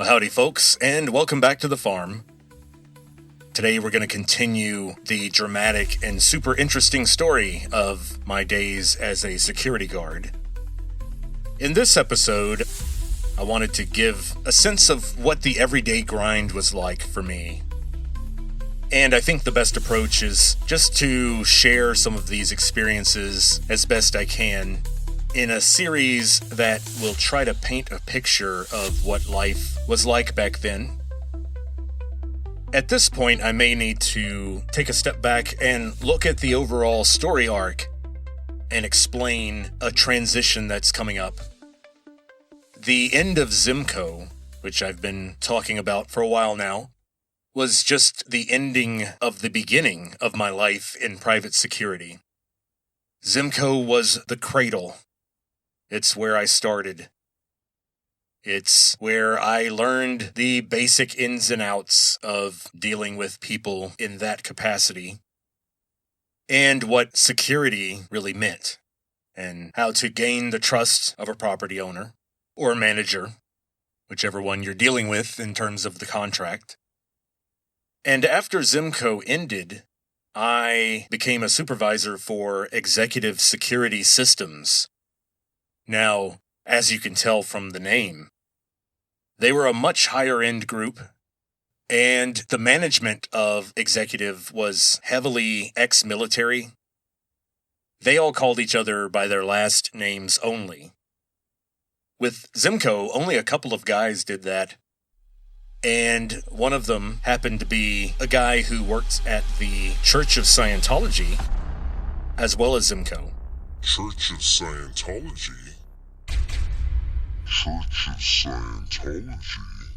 Well, howdy, folks, and welcome back to the farm. Today we're going to continue the dramatic and super interesting story of my days as a security guard. In this episode, I wanted to give a sense of what the everyday grind was like for me. And I think the best approach is just to share some of these experiences as best I can in a series that will try to paint a picture of what life was like back then. At this point, I may need to take a step back and look at the overall story arc and explain a transition that's coming up. The end of Zimco, which I've been talking about for a while now, was just the ending of the beginning of my life in private security. Zimco was the cradle. It's where I started. It's where I learned the basic ins and outs of dealing with people in that capacity, and what security really meant, and how to gain the trust of a property owner, or manager, whichever one you're dealing with in terms of the contract. And after Zimco ended, I became a supervisor for executive security systems. Now, as you can tell from the name, they were a much higher-end group, and the management of executive was heavily ex-military. They all called each other by their last names only. With Zimco, only a couple of guys did that, and one of them happened to be a guy who worked at the Church of Scientology, as well as Zimco. Church of Scientology? Church of Scientology?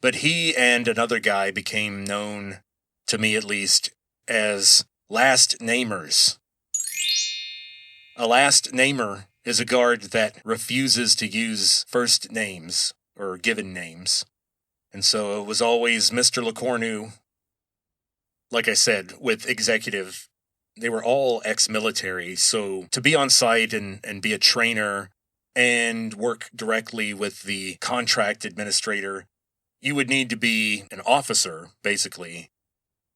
But he and another guy became known, to me at least, as last namers. A last namer is a guard that refuses to use first names, or given names. And so it was always Mr. LeCornu. Like I said, with executive, they were all ex-military, so to be on site and be a trainer and work directly with the contract administrator, you would need to be an officer, basically.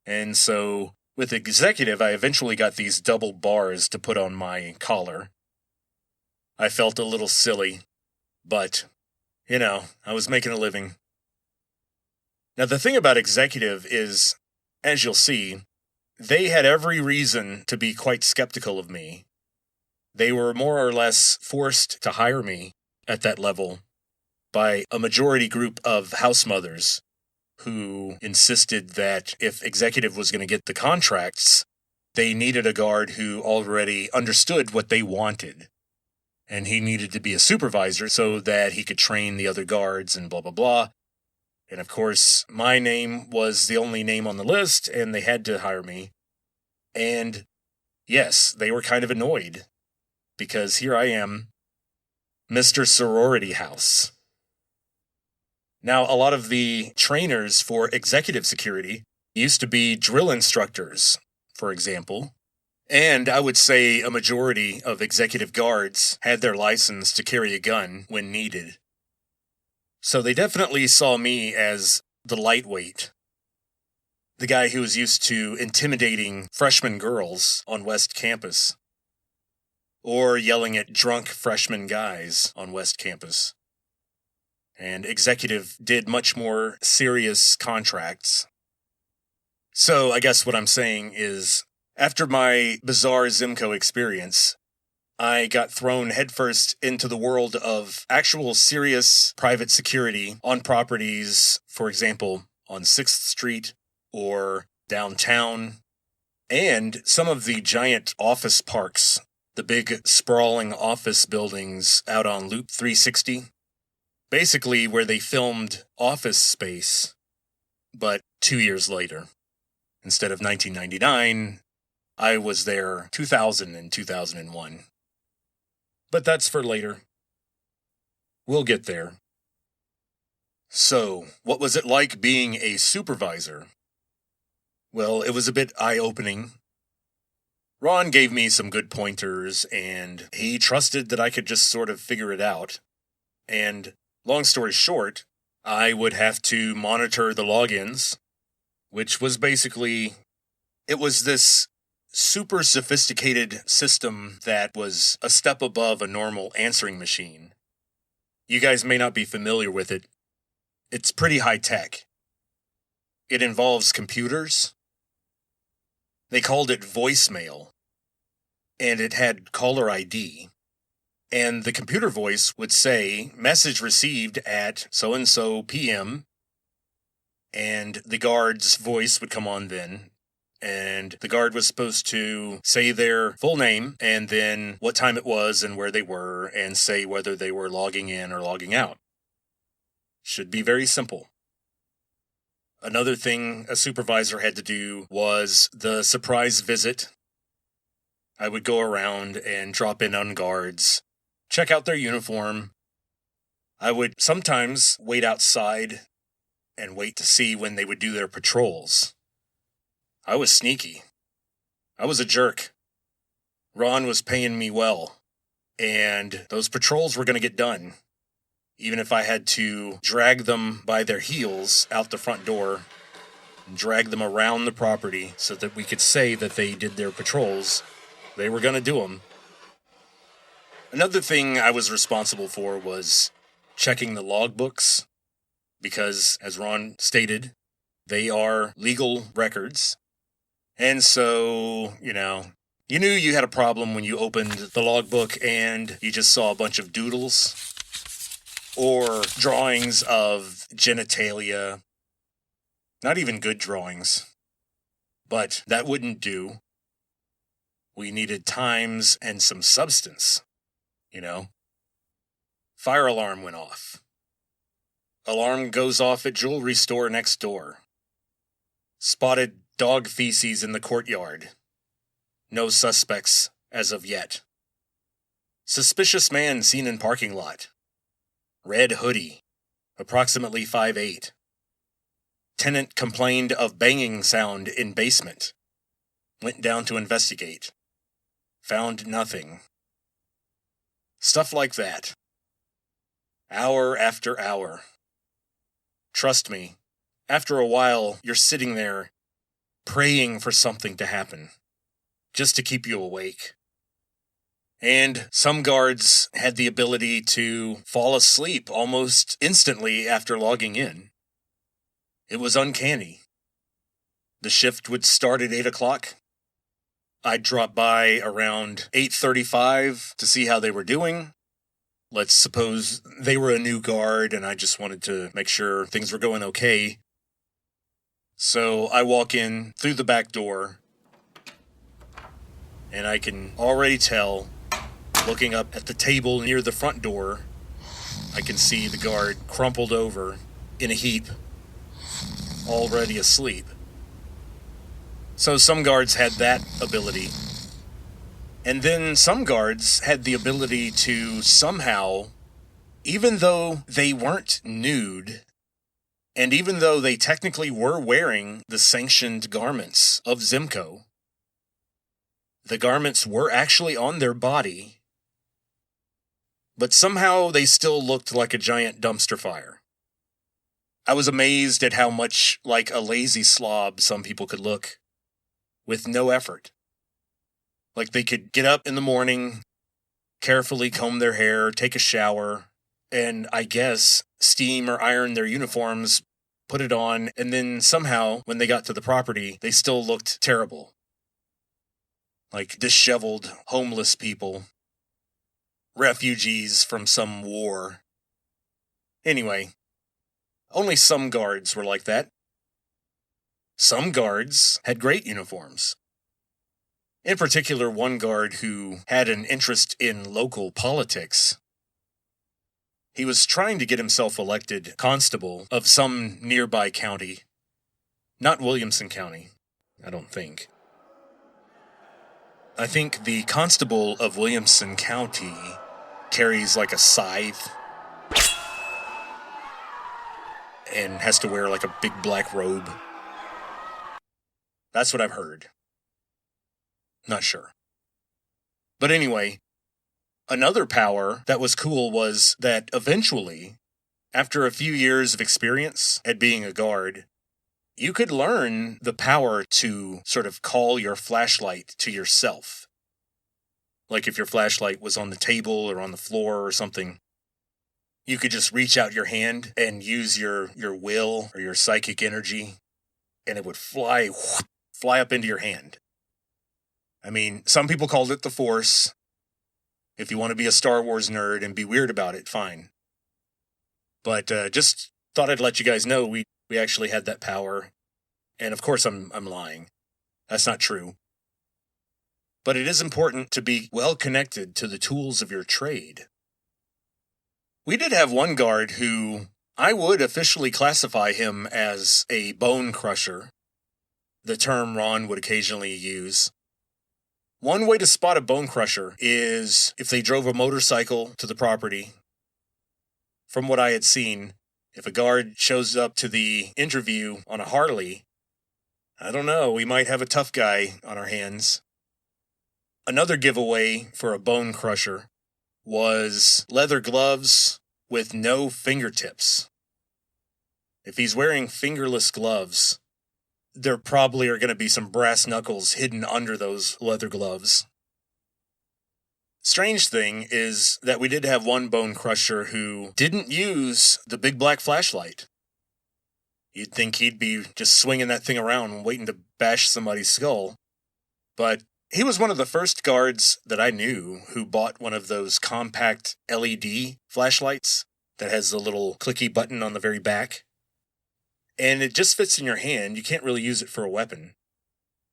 And so with executive, I eventually got these double bars to put on my collar. I felt a little silly, but, I was making a living. Now, the thing about executive is, as you'll see, they had every reason to be quite skeptical of me. They were more or less forced to hire me at that level by a majority group of house mothers who insisted that if executive was going to get the contracts, they needed a guard who already understood what they wanted. And he needed to be a supervisor so that he could train the other guards and blah, blah, blah. And of course, my name was the only name on the list, and they had to hire me. And yes, they were kind of annoyed, because here I am, Mr. Sorority House. Now, a lot of the trainers for executive security used to be drill instructors, for example. And I would say a majority of executive guards had their license to carry a gun when needed. So they definitely saw me as the lightweight, the guy who was used to intimidating freshman girls on West Campus, or yelling at drunk freshman guys on West Campus. And executive did much more serious contracts. So I guess what I'm saying is, after my bizarre Zimco experience, I got thrown headfirst into the world of actual serious private security on properties, for example, on 6th Street or downtown, and some of the giant office parks, the big sprawling office buildings out on Loop 360, basically where they filmed Office Space, but 2 years later. Instead of 1999, I was there 2000 and 2001. But that's for later. We'll get there. So, what was it like being a supervisor? Well, it was a bit eye-opening. Ron gave me some good pointers, and he trusted that I could just sort of figure it out. And Long story short, I would have to monitor the logins, which was basically, it was this super sophisticated system that was a step above a normal answering machine. You guys may not be familiar with it. It's pretty high tech. It involves computers. They called it voicemail, and it had caller ID. And the computer voice would say, message received at so-and-so PM, and the guard's voice would come on then, and the guard was supposed to say their full name, and then what time it was and where they were, and say whether they were logging in or logging out. Should be very simple. Another thing a supervisor had to do was the surprise visit. I would go around and drop in on guards, check out their uniform. I would sometimes wait outside and wait to see when they would do their patrols. I was sneaky. I was a jerk. Ron was paying me well, and those patrols were going to get done, even if I had to drag them by their heels out the front door and drag them around the property so that we could say that they did their patrols. They were going to do them. Another thing I was responsible for was checking the logbooks, because, as Ron stated, they are legal records. And so, you knew you had a problem when you opened the logbook and you just saw a bunch of doodles or drawings of genitalia. Not even good drawings. But that wouldn't do. We needed times and some substance, Fire alarm went off. Alarm goes off at jewelry store next door. Spotted dog feces in the courtyard. No suspects as of yet. Suspicious man seen in parking lot. Red hoodie, approximately 5'8". Tenant complained of banging sound in basement. Went down to investigate. Found nothing. Stuff like that. Hour after hour. Trust me, after a while, you're sitting there praying for something to happen, just to keep you awake. And some guards had the ability to fall asleep almost instantly after logging in. It was uncanny. The shift would start at 8 o'clock. I'd drop by around 8:35 to see how they were doing. Let's suppose they were a new guard and I just wanted to make sure things were going okay. So I walk in through the back door, and I can already tell, looking up at the table near the front door, I can see the guard crumpled over in a heap, already asleep. So some guards had that ability. And then some guards had the ability to somehow, even though they weren't nude, and even though they technically were wearing the sanctioned garments of Zimco, the garments were actually on their body, but somehow they still looked like a giant dumpster fire. I was amazed at how much like a lazy slob some people could look, with no effort. Like they could get up in the morning, carefully comb their hair, take a shower, and I guess steam or iron their uniforms, put it on, and then somehow, when they got to the property, they still looked terrible. Like disheveled, homeless people. Refugees from some war. Anyway, only some guards were like that. Some guards had great uniforms. In particular, one guard who had an interest in local politics. He was trying to get himself elected constable of some nearby county. Not Williamson County, I don't think. I think the constable of Williamson County carries like a scythe and has to wear like a big black robe. That's what I've heard. Not sure. But anyway, another power that was cool was that eventually after a few years of experience at being a guard, you could learn the power to sort of call your flashlight to yourself. Like if your flashlight was on the table or on the floor or something, you could just reach out your hand and use your will or your psychic energy, and it would fly up into your hand. I mean, some people called it the Force. If you want to be a Star Wars nerd and be weird about it, fine. But just thought I'd let you guys know we actually had that power. And of course I'm lying. That's not true. But it is important to be well connected to the tools of your trade. We did have one guard who I would officially classify him as a bone crusher, the term Ron would occasionally use. One way to spot a bone crusher is if they drove a motorcycle to the property. From what I had seen, if a guard shows up to the interview on a Harley, I don't know, we might have a tough guy on our hands. Another giveaway for a bone crusher was leather gloves with no fingertips. If he's wearing fingerless gloves, there probably are going to be some brass knuckles hidden under those leather gloves. Strange thing is that we did have one bone crusher who didn't use the big black flashlight. You'd think he'd be just swinging that thing around waiting to bash somebody's skull. But he was one of the first guards that I knew who bought one of those compact LED flashlights that has the little clicky button on the very back. And it just fits in your hand. You can't really use it for a weapon.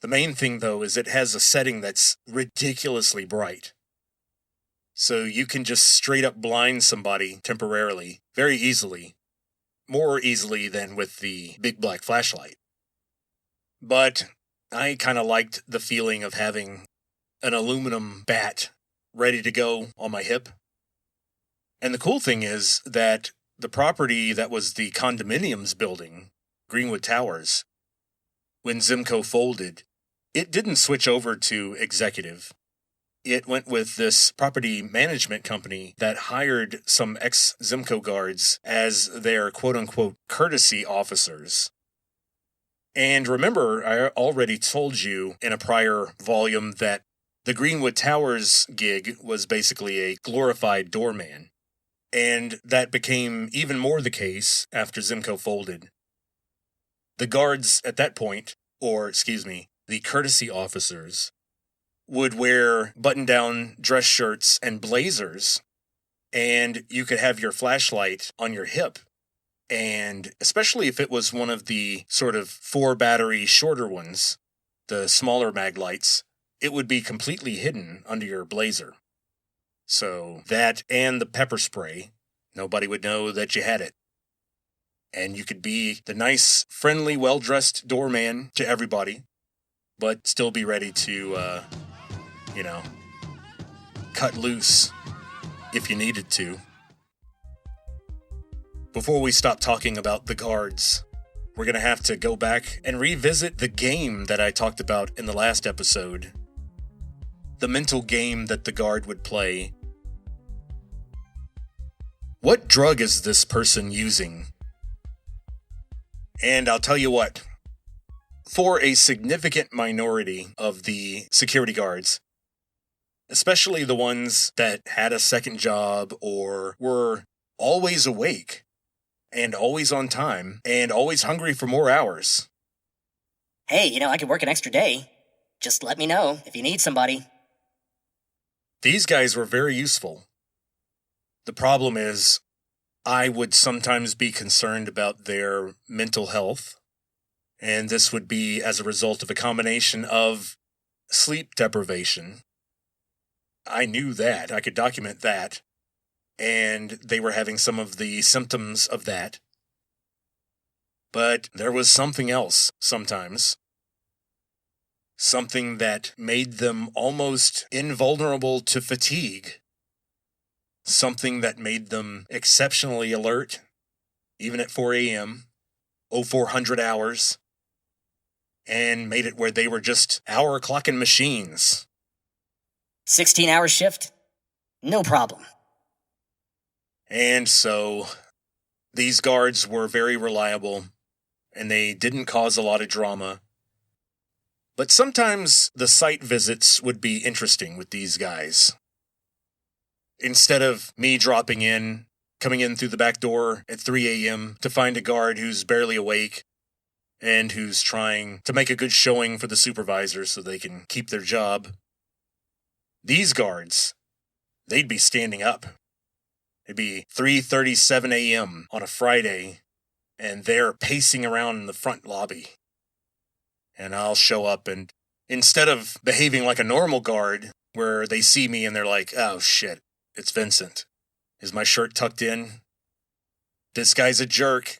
The main thing, though, is it has a setting that's ridiculously bright. So you can just straight up blind somebody temporarily, very easily. More easily than with the big black flashlight. But I kind of liked the feeling of having an aluminum bat ready to go on my hip. And the cool thing is that the property that was the condominiums building, Greenwood Towers, when Zimco folded, it didn't switch over to executive. It went with this property management company that hired some ex-Zimco guards as their quote-unquote courtesy officers. And remember, I already told you in a prior volume that the Greenwood Towers gig was basically a glorified doorman. And that became even more the case after Zimco folded. The guards at that point, the courtesy officers, would wear button-down dress shirts and blazers, and you could have your flashlight on your hip. And especially if it was one of the sort of 4-battery shorter ones, the smaller mag lights, it would be completely hidden under your blazer. So that and the pepper spray, nobody would know that you had it. And you could be the nice, friendly, well-dressed doorman to everybody, but still be ready to, cut loose if you needed to. Before we stop talking about the guards, we're going to have to go back and revisit the game that I talked about in the last episode. The mental game that the guard would play. What drug is this person using? And I'll tell you what, for a significant minority of the security guards, especially the ones that had a second job or were always awake and always on time and always hungry for more hours. Hey, I could work an extra day. Just let me know if you need somebody. These guys were very useful. The problem is, I would sometimes be concerned about their mental health, and this would be as a result of a combination of sleep deprivation. I knew that. I could document that. And they were having some of the symptoms of that. But there was something else sometimes. Something that made them almost invulnerable to fatigue. Something that made them exceptionally alert, even at 4 a.m., 0400 hours, and made it where they were just hour clocking machines. 16-hour shift? No problem. And so, These guards were very reliable, and they didn't cause a lot of drama. But sometimes the site visits would be interesting with these guys. Instead of me coming in through the back door at 3 a.m. to find a guard who's barely awake and who's trying to make a good showing for the supervisor so they can keep their job, these guards, they'd be standing up. It'd be 3:37 a.m. on a Friday, and they're pacing around in the front lobby. And I'll show up, and instead of behaving like a normal guard, where they see me and they're like, oh shit, it's Vincent. Is my shirt tucked in? This guy's a jerk.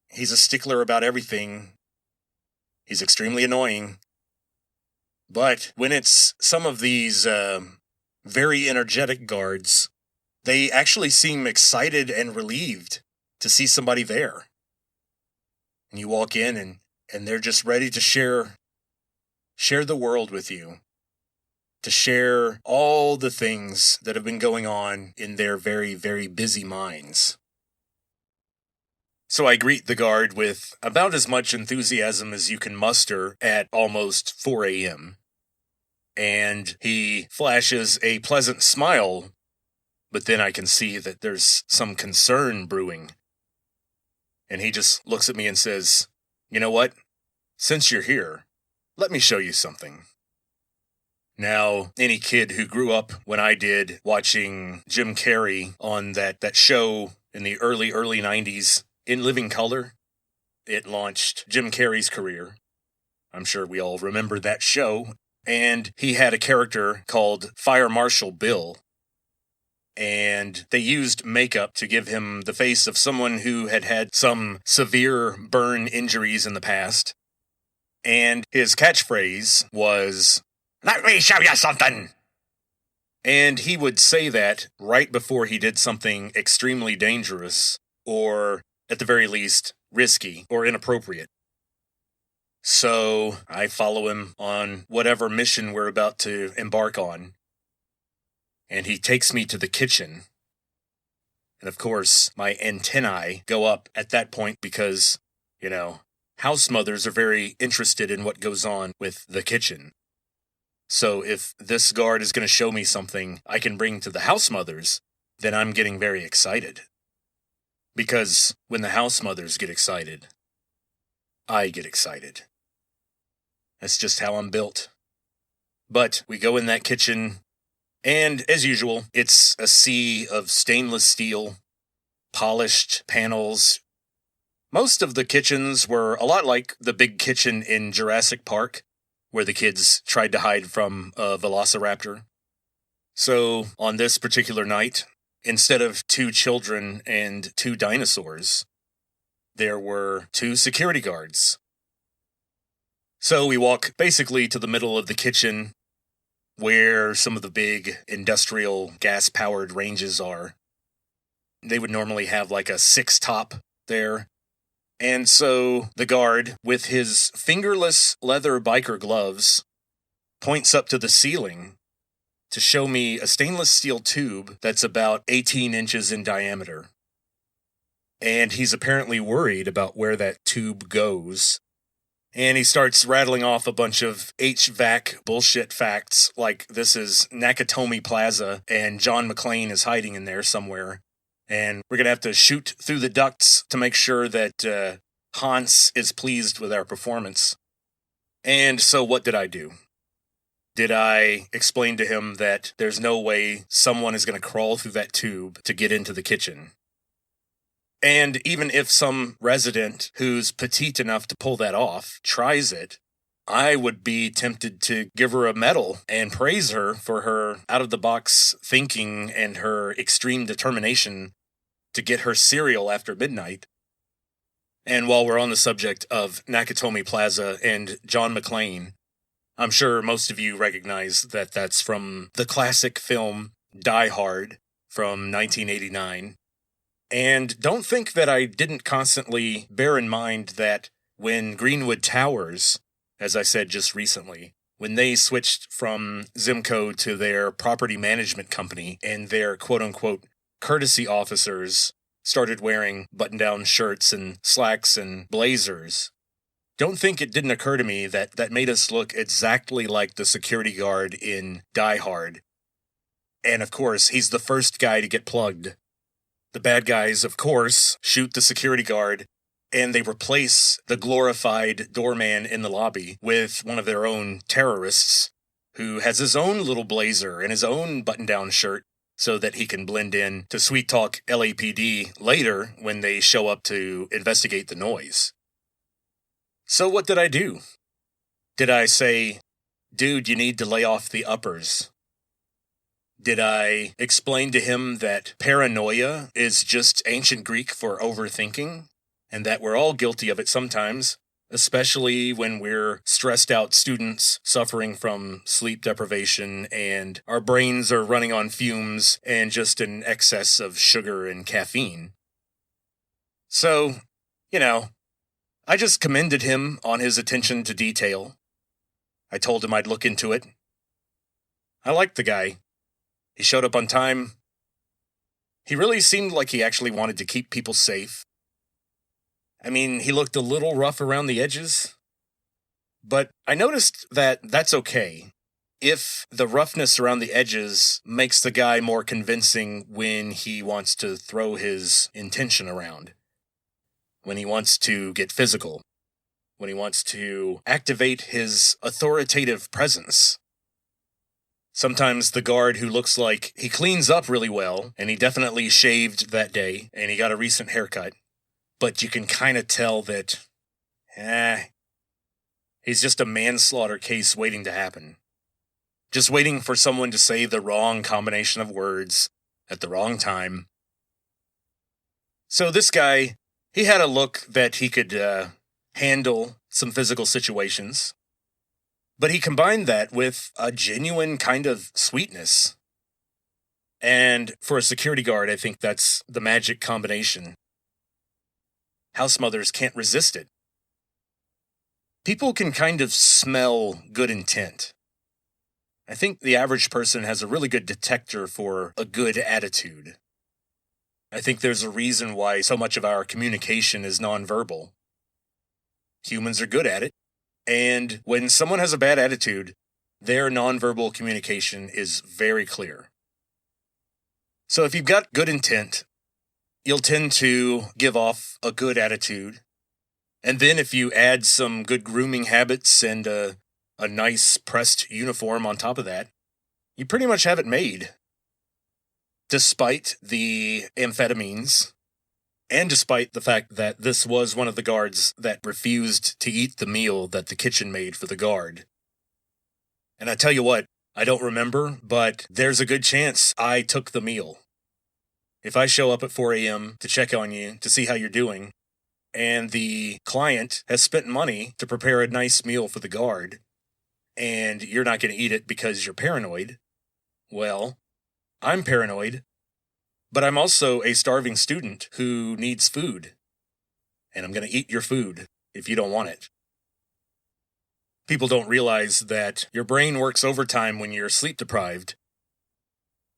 He's a stickler about everything. He's extremely annoying. But when it's some of these very energetic guards, they actually seem excited and relieved to see somebody there. And you walk in and they're just ready to share the world with you, to share all the things that have been going on in their very, very busy minds. So I greet the guard with about as much enthusiasm as you can muster at almost 4 a.m. And he flashes a pleasant smile, but then I can see that there's some concern brewing. And he just looks at me and says, you know what? Since you're here, let me show you something. Now, any kid who grew up when I did watching Jim Carrey on that show in the early 90s, In Living Color, it launched Jim Carrey's career. I'm sure we all remember that show. And he had a character called Fire Marshal Bill. And they used makeup to give him the face of someone who had had some severe burn injuries in the past. And his catchphrase was, "Let me show you something!" And he would say that right before he did something extremely dangerous, or at the very least, risky or inappropriate. So I follow him on whatever mission we're about to embark on. And he takes me to the kitchen. And of course, my antennae go up at that point because, house mothers are very interested in what goes on with the kitchen. So if this guard is going to show me something I can bring to the house mothers, then I'm getting very excited. Because when the house mothers get excited, I get excited. That's just how I'm built. But we go in that kitchen, and as usual, it's a sea of stainless steel, polished panels. Most of the kitchens were a lot like the big kitchen in Jurassic Park, where the kids tried to hide from a velociraptor. So on this particular night, instead of 2 children and 2 dinosaurs, there were 2 security guards. So we walk basically to the middle of the kitchen, where some of the big industrial gas-powered ranges are. They would normally have like a 6-top there. And so the guard, with his fingerless leather biker gloves, points up to the ceiling to show me a stainless steel tube that's about 18 inches in diameter. And he's apparently worried about where that tube goes. And he starts rattling off a bunch of HVAC bullshit facts, like this is Nakatomi Plaza and John McClane is hiding in there somewhere. And we're going to have to shoot through the ducts to make sure that Hans is pleased with our performance. And so what did I do? Did I explain to him that there's no way someone is going to crawl through that tube to get into the kitchen? And even if some resident who's petite enough to pull that off tries it, I would be tempted to give her a medal and praise her for her out-of-the-box thinking and her extreme determination to get her cereal after midnight. And while we're on the subject of Nakatomi Plaza and John McClane, I'm sure most of you recognize that that's from the classic film Die Hard from 1989. And don't think that I didn't constantly bear in mind that when Greenwood Towers, as I said just recently, when they switched from Zimco to their property management company and their quote-unquote courtesy officers started wearing button-down shirts and slacks and blazers. Don't think it didn't occur to me that that made us look exactly like the security guard in Die Hard. And of course, he's the first guy to get plugged. The bad guys, of course, shoot the security guard, and they replace the glorified doorman in the lobby with one of their own terrorists who has his own little blazer and his own button-down shirt so that he can blend in to Sweet Talk LAPD later when they show up to investigate the noise. So what did I do? Did I say, dude, you need to lay off the uppers? Did I explain to him that paranoia is just ancient Greek for overthinking, and that we're all guilty of it sometimes, especially when we're stressed out students suffering from sleep deprivation and our brains are running on fumes and just an excess of sugar and caffeine? So, I just commended him on his attention to detail. I told him I'd look into it. I liked the guy. He showed up on time. He really seemed like he actually wanted to keep people safe. I mean, he looked a little rough around the edges. But I noticed that that's okay if the roughness around the edges makes the guy more convincing when he wants to throw his intention around. When he wants to get physical, when he wants to activate his authoritative presence. Sometimes the guard who looks like he cleans up really well, and he definitely shaved that day, and he got a recent haircut, but you can kind of tell that, he's just a manslaughter case waiting to happen. Just waiting for someone to say the wrong combination of words at the wrong time. So this guy, he had a look that he could handle some physical situations, but he combined that with a genuine kind of sweetness. And for a security guard, I think that's the magic combination. House mothers can't resist it. People can kind of smell good intent. I think the average person has a really good detector for a good attitude. I think there's a reason why so much of our communication is nonverbal. Humans are good at it, and when someone has a bad attitude, their nonverbal communication is very clear. So if you've got good intent, you'll tend to give off a good attitude, and then if you add some good grooming habits and a nice pressed uniform on top of that, you pretty much have it made. Despite the amphetamines, and despite the fact that this was one of the guards that refused to eat the meal that the kitchen made for the guard. And I tell you what, I don't remember, but there's a good chance I took the meal. If I show up at 4 a.m. to check on you, to see how you're doing, and the client has spent money to prepare a nice meal for the guard, and you're not going to eat it because you're paranoid, well, I'm paranoid, but I'm also a starving student who needs food, and I'm going to eat your food if you don't want it. People don't realize that your brain works overtime when you're sleep deprived,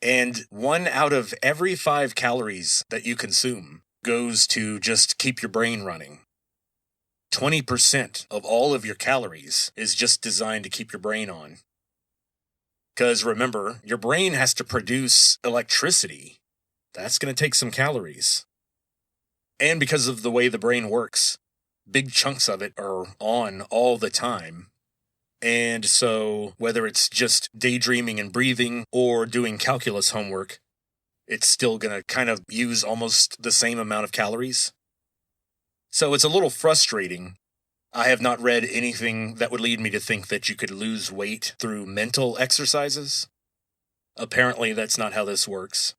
and 1 out of every 5 calories that you consume goes to just keep your brain running. 20% of all of your calories is just designed to keep your brain on. Because remember, your brain has to produce electricity. That's going to take some calories. And because of the way the brain works, big chunks of it are on all the time. And so, whether it's just daydreaming and breathing or doing calculus homework, it's still going to kind of use almost the same amount of calories. So it's a little frustrating. I have not read anything that would lead me to think that you could lose weight through mental exercises. Apparently, that's not how this works.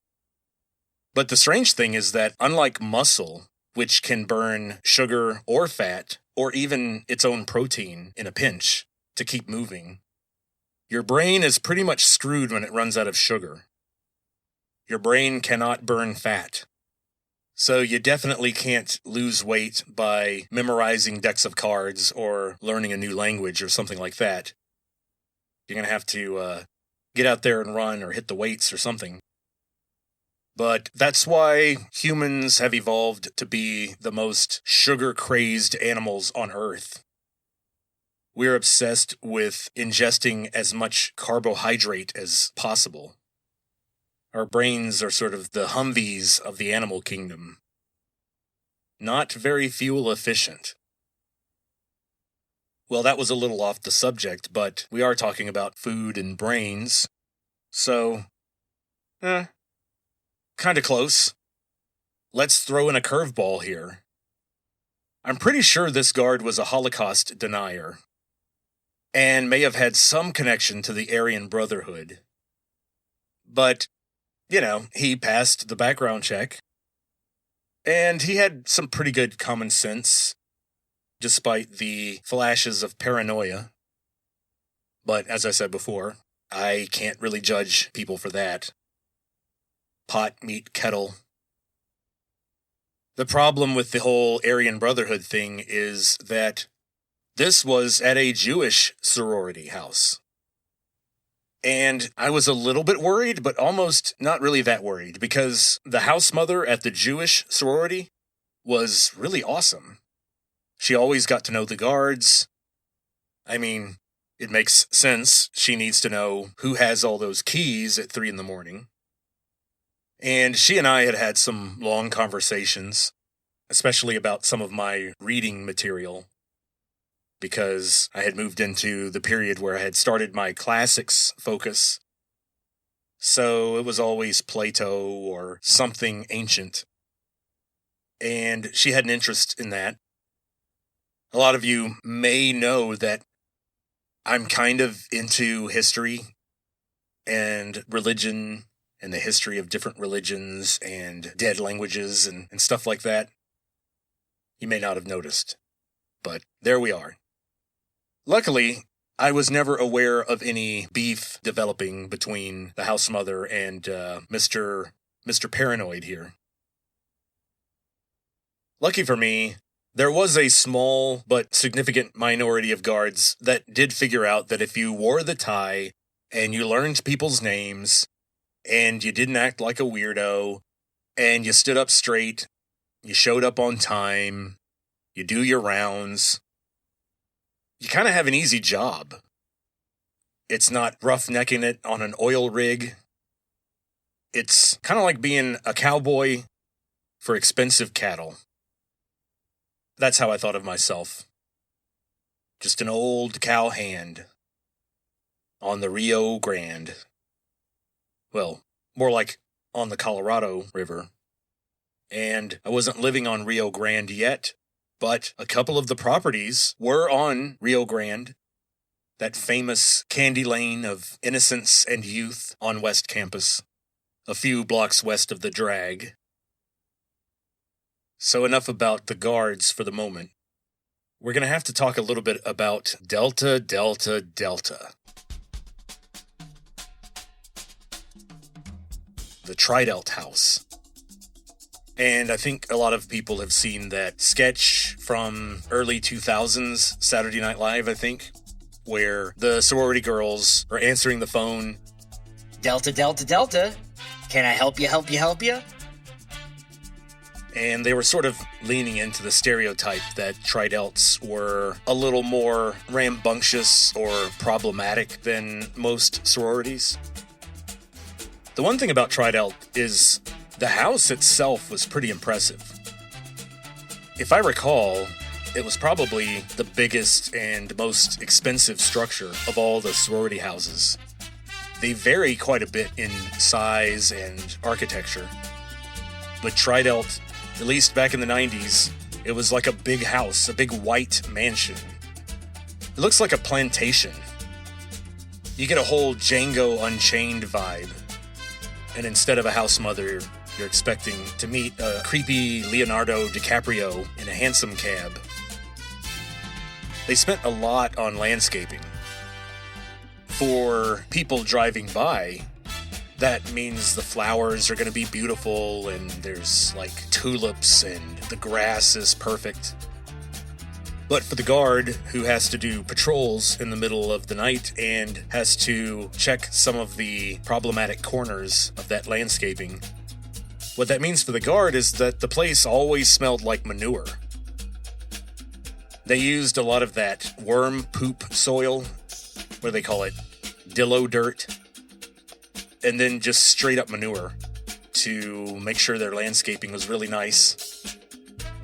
But the strange thing is that unlike muscle, which can burn sugar or fat, or even its own protein in a pinch to keep moving, your brain is pretty much screwed when it runs out of sugar. Your brain cannot burn fat. So you definitely can't lose weight by memorizing decks of cards or learning a new language or something like that. You're going to have to get out there and run or hit the weights or something. But that's why humans have evolved to be the most sugar-crazed animals on Earth. We're obsessed with ingesting as much carbohydrate as possible. Our brains are sort of the Humvees of the animal kingdom. Not very fuel efficient. Well, that was a little off the subject, but we are talking about food and brains. So, kind of close. Let's throw in a curveball here. I'm pretty sure this guard was a Holocaust denier, and may have had some connection to the Aryan Brotherhood. But, he passed the background check, and he had some pretty good common sense, despite the flashes of paranoia. But, as I said before, I can't really judge people for that. Pot, meat, kettle. The problem with the whole Aryan Brotherhood thing is that this was at a Jewish sorority house. And I was a little bit worried, but almost not really that worried, because the house mother at the Jewish sorority was really awesome. She always got to know the guards. I mean, it makes sense. She needs to know who has all those keys at 3 a.m. And she and I had had some long conversations, especially about some of my reading material, because I had moved into the period where I had started my classics focus. So it was always Plato or something ancient. And she had an interest in that. A lot of you may know that I'm kind of into history and religion and the history of different religions and dead languages and stuff like that. You may not have noticed, but there we are. Luckily, I was never aware of any beef developing between the house mother and Mr. Paranoid here. Lucky for me, there was a small but significant minority of guards that did figure out that if you wore the tie and you learned people's names and you didn't act like a weirdo and you stood up straight, you showed up on time, you do your rounds, you kind of have an easy job. It's not roughnecking it on an oil rig. It's kind of like being a cowboy for expensive cattle. That's how I thought of myself. Just an old cow hand on the Rio Grande. Well, more like on the Colorado River. And I wasn't living on Rio Grande yet, but a couple of the properties were on Rio Grande, that famous candy lane of innocence and youth on West Campus, a few blocks west of the drag. So enough about the guards for the moment. We're going to have to talk a little bit about Delta, Delta, Delta. The Tridelt House. And I think a lot of people have seen that sketch from early 2000s, Saturday Night Live, I think, where the sorority girls are answering the phone. Delta, Delta, Delta. Can I help you, help you, help you? And they were sort of leaning into the stereotype that Tridelts were a little more rambunctious or problematic than most sororities. The one thing about Tridelt is the house itself was pretty impressive. If I recall, it was probably the biggest and most expensive structure of all the sorority houses. They vary quite a bit in size and architecture. But Tridelt, at least back in the 90s, it was like a big house, a big white mansion. It looks like a plantation. You get a whole Django Unchained vibe. And instead of a house mother, you're expecting to meet a creepy Leonardo DiCaprio in a hansom cab. They spent a lot on landscaping. For people driving by, that means the flowers are going to be beautiful and there's like tulips and the grass is perfect. But for the guard who has to do patrols in the middle of the night and has to check some of the problematic corners of that landscaping, What that means for the guard is that the place always smelled like manure. They used a lot of that worm poop soil, what do they call it, dillo dirt, and then just straight up manure to make sure their landscaping was really nice.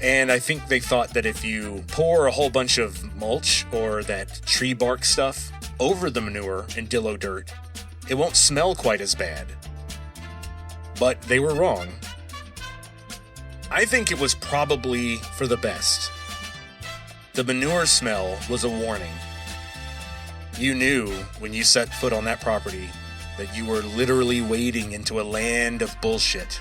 And I think they thought that if you pour a whole bunch of mulch or that tree bark stuff over the manure and dillo dirt, it won't smell quite as bad. But they were wrong. I think it was probably for the best. The manure smell was a warning. You knew when you set foot on that property that you were literally wading into a land of bullshit.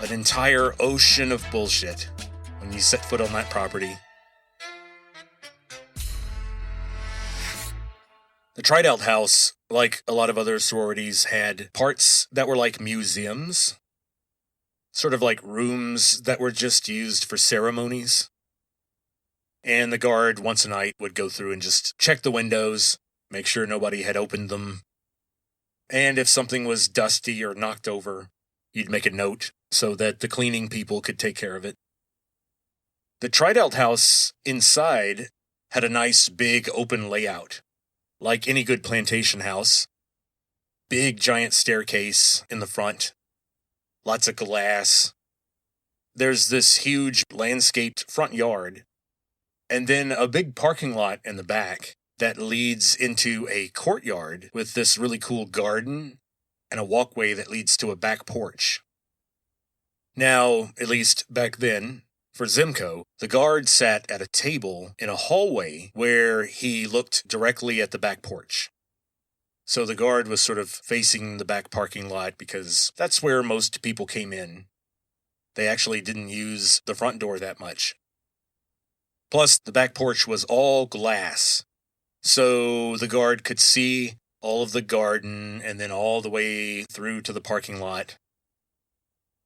An entire ocean of bullshit when you set foot on that property. The Triedelt house, like a lot of other sororities, had parts that were like museums. Sort of like rooms that were just used for ceremonies. And the guard, once a night, would go through and just check the windows, make sure nobody had opened them. And if something was dusty or knocked over, you'd make a note so that the cleaning people could take care of it. The Triedelt house inside had a nice big open layout, like any good plantation house. Big giant staircase in the front. Lots of glass. There's this huge landscaped front yard, and then a big parking lot in the back that leads into a courtyard with this really cool garden and a walkway that leads to a back porch. Now, at least back then, for Zimko, the guard sat at a table in a hallway where he looked directly at the back porch. So the guard was sort of facing the back parking lot because that's where most people came in. They actually didn't use the front door that much. Plus, the back porch was all glass, so the guard could see all of the garden and then all the way through to the parking lot.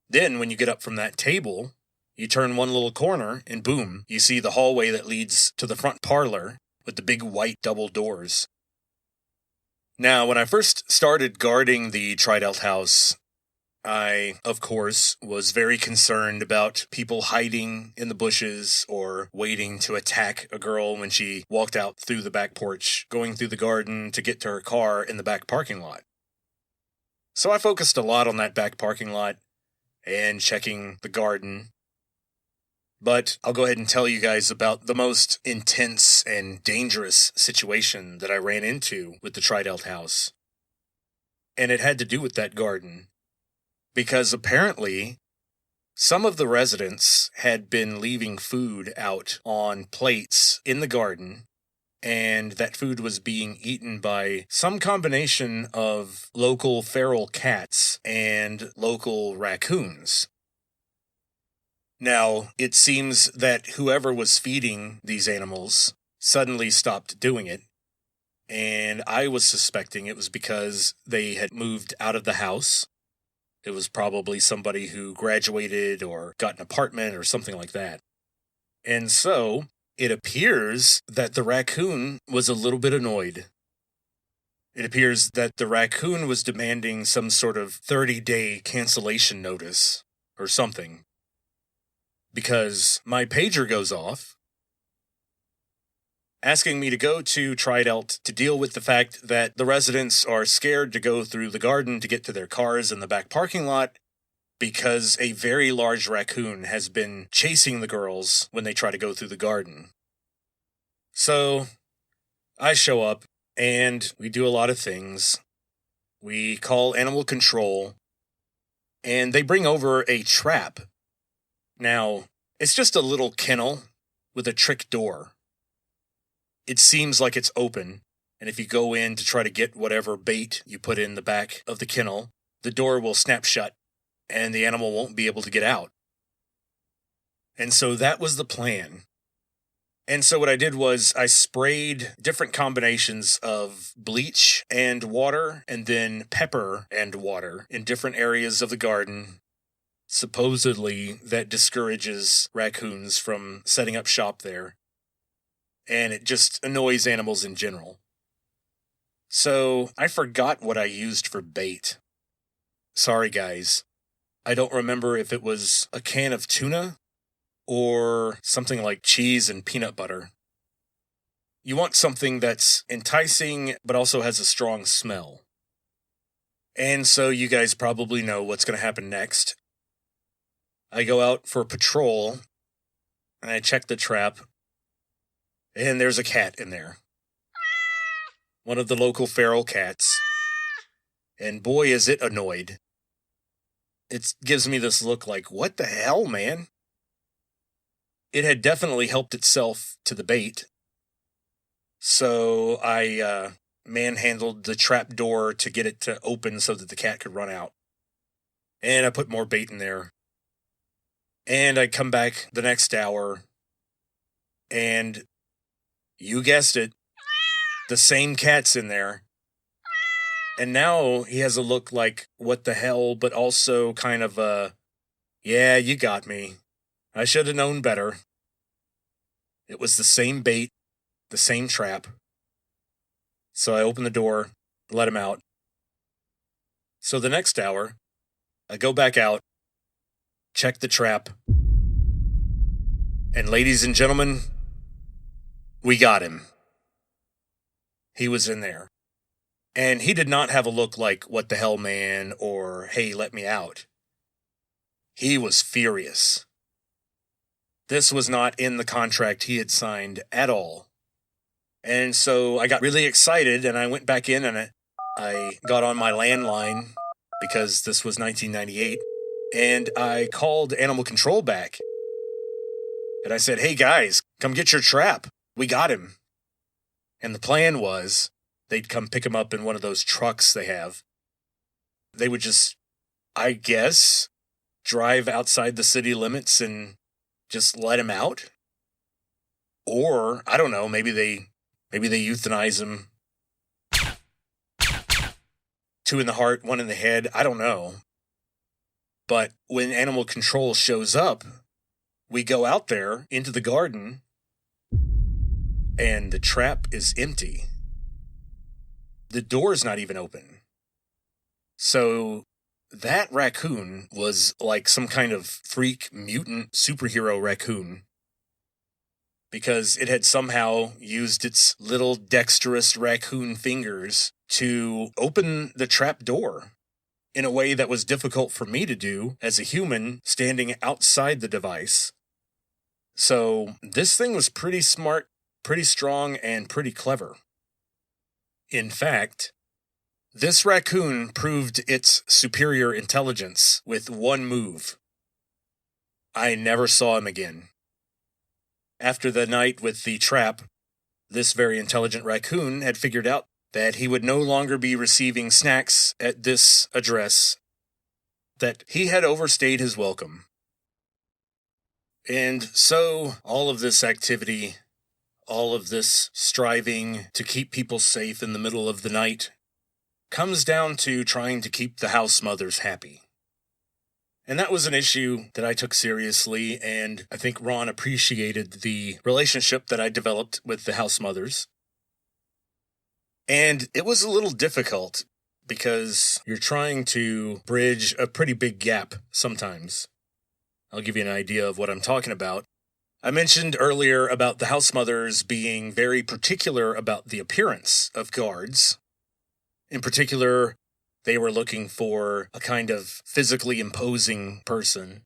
Then, when you get up from that table, you turn one little corner and boom, you see the hallway that leads to the front parlor with the big white double doors. Now, when I first started guarding the Triedelt house, I, of course, was very concerned about people hiding in the bushes or waiting to attack a girl when she walked out through the back porch, going through the garden to get to her car in the back parking lot. So I focused a lot on that back parking lot and checking the garden. But I'll go ahead and tell you guys about the most intense and dangerous situation that I ran into with the Triedelt house. And it had to do with that garden. Because apparently, some of the residents had been leaving food out on plates in the garden, and that food was being eaten by some combination of local feral cats and local raccoons. Now, it seems that whoever was feeding these animals suddenly stopped doing it, and I was suspecting it was because they had moved out of the house. It was probably somebody who graduated or got an apartment or something like that. And so, it appears that the raccoon was a little bit annoyed. It appears that the raccoon was demanding some sort of 30-day cancellation notice or something. Because my pager goes off, asking me to go to Triedelt to deal with the fact that the residents are scared to go through the garden to get to their cars in the back parking lot because a very large raccoon has been chasing the girls when they try to go through the garden. So, I show up, and we do a lot of things. We call animal control, and they bring over a trap. Now, it's just a little kennel with a trick door. It seems like it's open, and if you go in to try to get whatever bait you put in the back of the kennel, the door will snap shut, and the animal won't be able to get out. And so that was the plan. And so what I did was I sprayed different combinations of bleach and water, and then pepper and water in different areas of the garden. Supposedly, that discourages raccoons from setting up shop there. And it just annoys animals in general. So, I forgot what I used for bait. sorry guys, I don't remember if it was a can of tuna or something like cheese and peanut butter. You want something that's enticing but also has a strong smell. And so you guys probably know what's going to happen next. I go out for a patrol and I check the trap, and there's a cat in there. One of the local feral cats. And boy, is it annoyed. It gives me this look like, what the hell, man? It had definitely helped itself to the bait. So I manhandled the trap door to get it to open so that the cat could run out. And I put more bait in there. And I come back the next hour, and you guessed it, the same cat's in there. And now he has a look like, what the hell, but also kind of yeah, you got me. I should have known better. It was the same bait, the same trap. So I opened the door, let him out. So the next hour, I go back out, check the trap, and ladies and gentlemen, we got him. He was in there. And he did not have a look like, what the hell, man, or, hey, let me out. He was furious. This was not in the contract he had signed at all. And so I got really excited, and I went back in, and I got on my landline, because this was 1998, and I called animal control back. And I said, hey, guys, come get your trap. We got him. And the plan was, they'd come pick him up in one of those trucks they have. They would just, I guess, drive outside the city limits and just let him out. Or, I don't know, maybe they euthanize him. 2 in the heart, 1 in the head, I don't know. But when animal control shows up, we go out there into the garden, and the trap is empty. The door's not even open. So that raccoon was like some kind of freak mutant superhero raccoon, because it had somehow used its little dexterous raccoon fingers to open the trap door in a way that was difficult for me to do as a human standing outside the device. So this thing was pretty smart, pretty strong, and pretty clever. In fact, this raccoon proved its superior intelligence with one move. I never saw him again. After the night with the trap, this very intelligent raccoon had figured out that he would no longer be receiving snacks at this address, that he had overstayed his welcome. And so, all of this activity, all of this striving to keep people safe in the middle of the night, comes down to trying to keep the house mothers happy. And that was an issue that I took seriously, and I think Ron appreciated the relationship that I developed with the house mothers. And it was a little difficult, because you're trying to bridge a pretty big gap sometimes. I'll give you an idea of what I'm talking about. I mentioned earlier about the house mothers being very particular about the appearance of guards. In particular, they were looking for a kind of physically imposing person.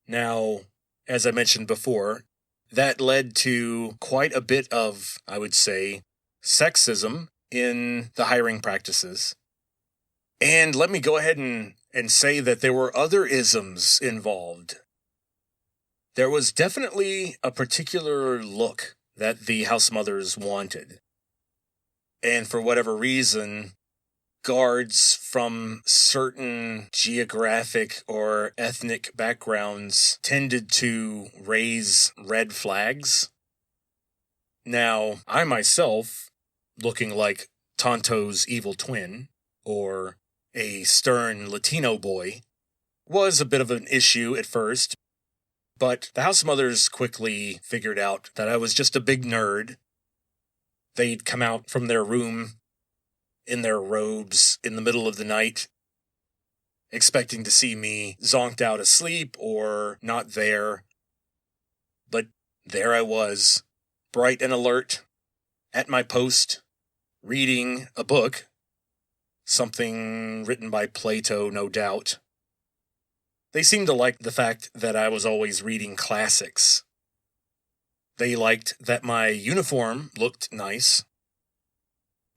Now, as I mentioned before, that led to quite a bit of, I would say, sexism in the hiring practices. And let me go ahead and say that there were other isms involved. There was definitely a particular look that the house mothers wanted. And for whatever reason, guards from certain geographic or ethnic backgrounds tended to raise red flags. Now, I myself, looking like Tonto's evil twin, or a stern Latino boy, was a bit of an issue at first, but the house mothers quickly figured out that I was just a big nerd. They'd come out from their room in their robes in the middle of the night, expecting to see me zonked out asleep or not there. But there I was, bright and alert, at my post, reading a book, something written by Plato, no doubt. They seemed to like the fact that I was always reading classics. They liked that my uniform looked nice.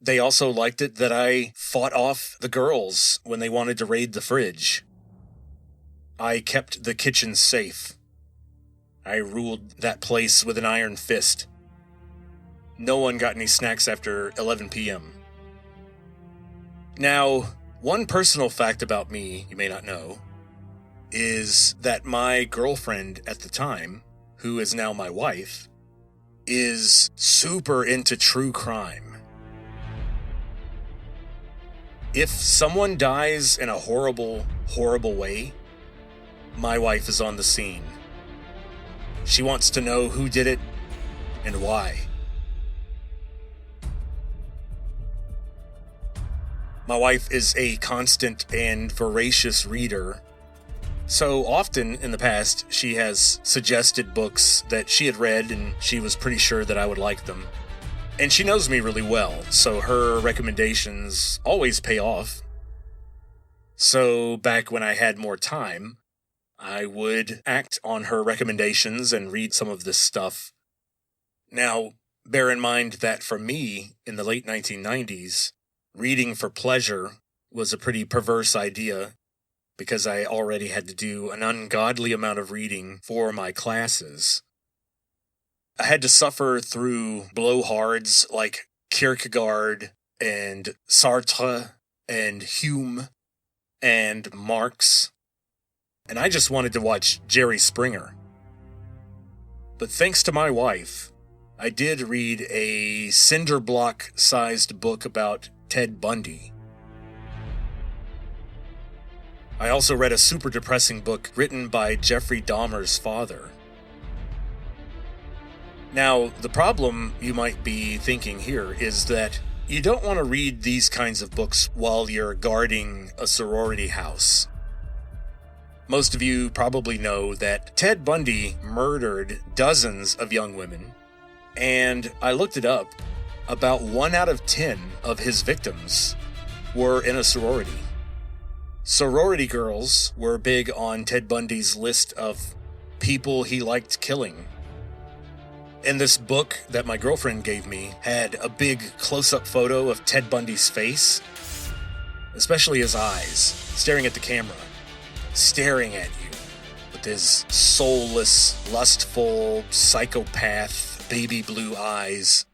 They also liked it that I fought off the girls when they wanted to raid the fridge. I kept the kitchen safe. I ruled that place with an iron fist. No one got any snacks after 11 p.m. Now, one personal fact about me you may not know is that my girlfriend at the time, who is now my wife, is super into true crime. If someone dies in a horrible, horrible way, my wife is on the scene. She wants to know who did it and why. My wife is a constant and voracious reader, so often in the past she has suggested books that she had read and she was pretty sure that I would like them. And she knows me really well, so her recommendations always pay off. So back when I had more time, I would act on her recommendations and read some of this stuff. Now, bear in mind that for me, in the late 1990s, reading for pleasure was a pretty perverse idea because I already had to do an ungodly amount of reading for my classes. I had to suffer through blowhards like Kierkegaard and Sartre and Hume and Marx, and I just wanted to watch Jerry Springer. But thanks to my wife, I did read a cinder block-sized book about Ted Bundy. I also read a super depressing book written by Jeffrey Dahmer's father. Now, the problem you might be thinking here is that you don't want to read these kinds of books while you're guarding a sorority house. Most of you probably know that Ted Bundy murdered dozens of young women, and I looked it up. About 1 out of 10 of his victims were in a sorority. Sorority girls were big on Ted Bundy's list of people he liked killing. And this book that my girlfriend gave me had a big close-up photo of Ted Bundy's face, especially his eyes, staring at the camera, staring at you with his soulless, lustful, psychopath, baby blue eyes.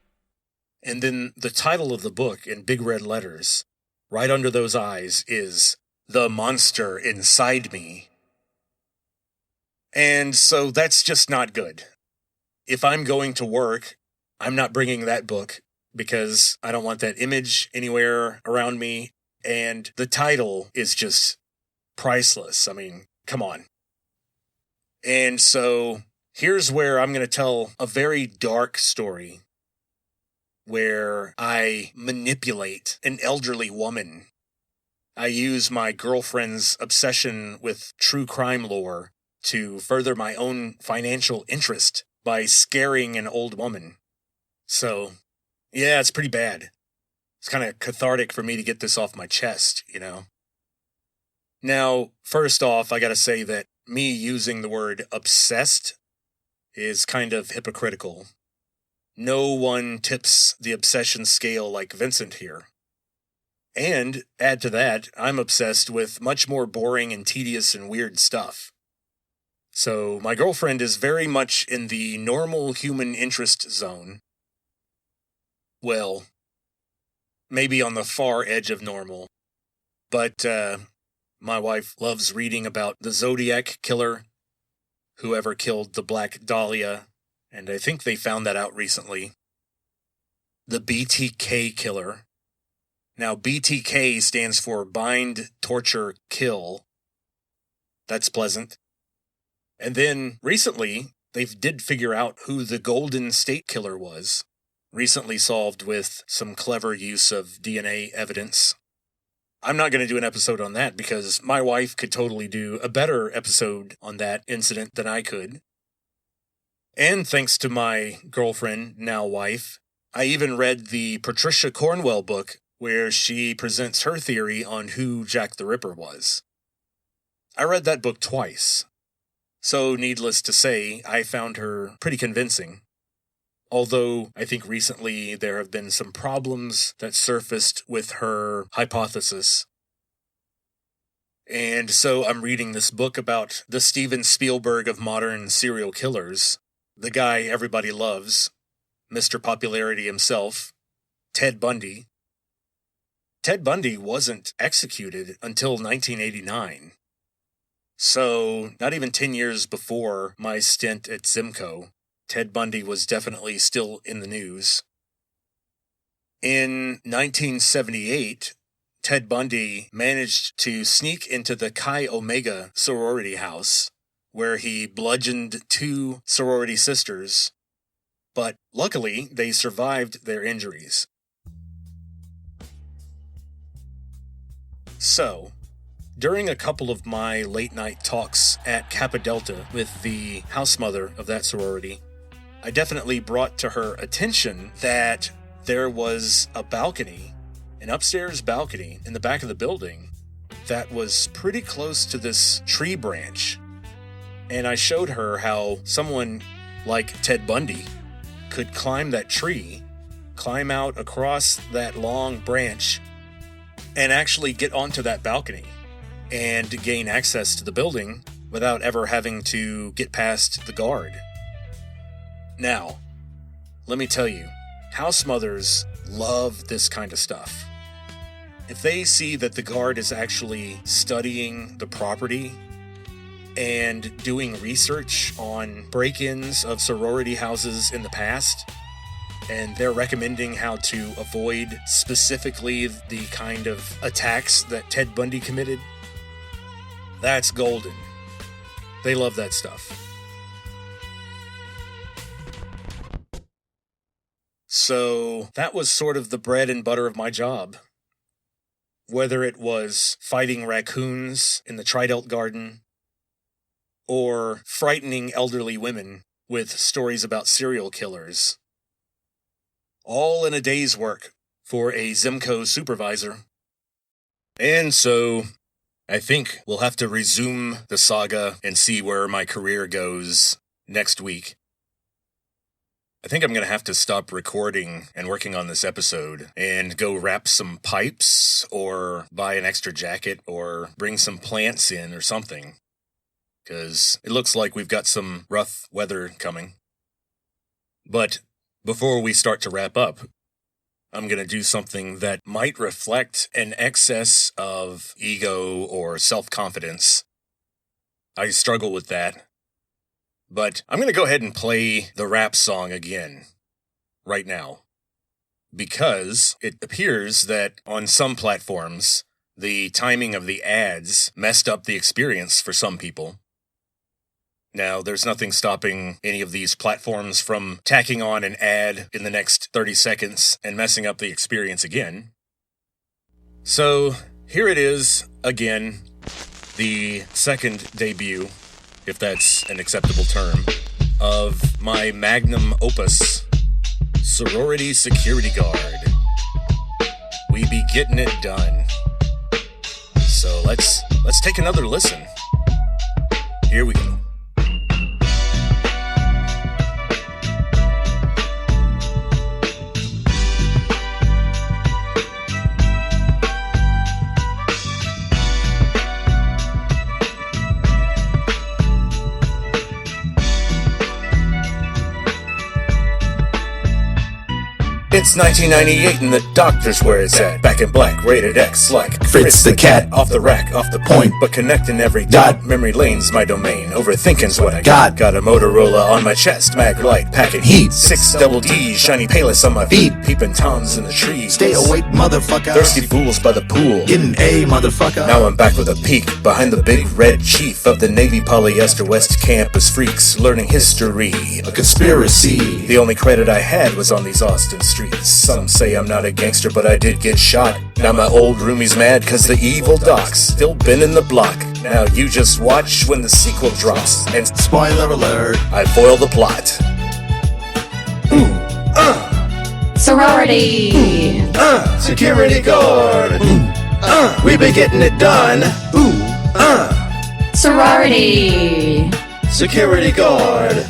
And then the title of the book in big red letters, right under those eyes, is The Monster Inside Me. And so that's just not good. If I'm going to work, I'm not bringing that book because I don't want that image anywhere around me. And the title is just priceless. I mean, come on. And so here's where I'm going to tell a very dark story where I manipulate an elderly woman. I use my girlfriend's obsession with true crime lore to further my own financial interest by scaring an old woman. So, yeah, it's pretty bad. It's kind of cathartic for me to get this off my chest, you know? Now, first off, I gotta say that me using the word obsessed is kind of hypocritical. No one tips the obsession scale like Vincent here. And, add to that, I'm obsessed with much more boring and tedious and weird stuff. So, my girlfriend is very much in the normal human interest zone. Well, maybe on the far edge of normal. But, my wife loves reading about the Zodiac Killer, whoever killed the Black Dahlia, and I think they found that out recently. The BTK Killer. Now, BTK stands for Bind, Torture, Kill. That's pleasant. And then, recently, they did figure out who the Golden State Killer was. Recently solved with some clever use of DNA evidence. I'm not going to do an episode on that because my wife could totally do a better episode on that incident than I could. And thanks to my girlfriend, now wife, I even read the Patricia Cornwell book where she presents her theory on who Jack the Ripper was. I read that book twice. So, needless to say, I found her pretty convincing. Although, I think recently there have been some problems that surfaced with her hypothesis. And so I'm reading this book about the Steven Spielberg of modern serial killers, the guy everybody loves, Mr. Popularity himself, Ted Bundy. Ted Bundy wasn't executed until 1989. So, not even 10 years before my stint at Zimco, Ted Bundy was definitely still in the news. In 1978, Ted Bundy managed to sneak into the Chi Omega sorority house, where he bludgeoned 2 sorority sisters, but luckily they survived their injuries. So, during a couple of my late-night talks at Kappa Delta with the house mother of that sorority, I definitely brought to her attention that there was a balcony, an upstairs balcony in the back of the building that was pretty close to this tree branch. And I showed her how someone like Ted Bundy could climb that tree, climb out across that long branch, and actually get onto that balcony and gain access to the building without ever having to get past the guard. Now, let me tell you, house mothers love this kind of stuff. If they see that the guard is actually studying the property and doing research on break-ins of sorority houses in the past, and they're recommending how to avoid specifically the kind of attacks that Ted Bundy committed, that's golden. They love that stuff. So that was sort of the bread and butter of my job. Whether it was fighting raccoons in the Tridelt Garden, or frightening elderly women with stories about serial killers. All in a day's work for a Zimco supervisor. And so, I think we'll have to resume the saga and see where my career goes next week. I think I'm going to have to stop recording and working on this episode and go wrap some pipes or buy an extra jacket or bring some plants in or something. Because it looks like we've got some rough weather coming. But before we start to wrap up, I'm going to do something that might reflect an excess of ego or self-confidence. I struggle with that. But I'm going to go ahead and play the rap song again, right now. Because it appears that on some platforms, the timing of the ads messed up the experience for some people. Now, there's nothing stopping any of these platforms from tacking on an ad in the next 30 seconds and messing up the experience again. So, here it is, again, the second debut, if that's an acceptable term, of my magnum opus, Sorority Security Guard. We be getting it done. So let's take another listen. Here we go. It's 1998 and the doctor's where it's at. Back in black, rated X like Fritz the cat. Off the rack, off the point, but connecting every dot. Memory lane's my domain, overthinking's what I got. Got a Motorola on my chest, mag light, packing heat. 6 double D's, shiny payless on my feet. Peeping toms in the trees. Stay awake, motherfucker. Thirsty fools by the pool. Getting A, motherfucker. Now I'm back with a peek behind the big red chief of the Navy Polyester West Campus freaks, learning history. A conspiracy. The only credit I had was on these Austin streets. Some say I'm not a gangster, but I did get shot. Now my old roomie's mad cause the evil doc's still been in the block. Now you just watch when the sequel drops, and Spoiler alert. I foil the plot. Sorority! Security guard. We be getting it done. Sorority! Security guard.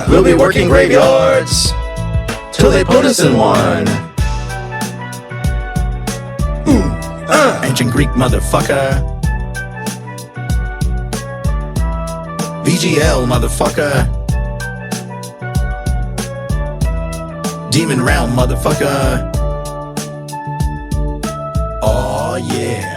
We'll be working graveyards till they put us in one. Ancient Greek motherfucker. VGL motherfucker. Demon Realm motherfucker. Oh yeah.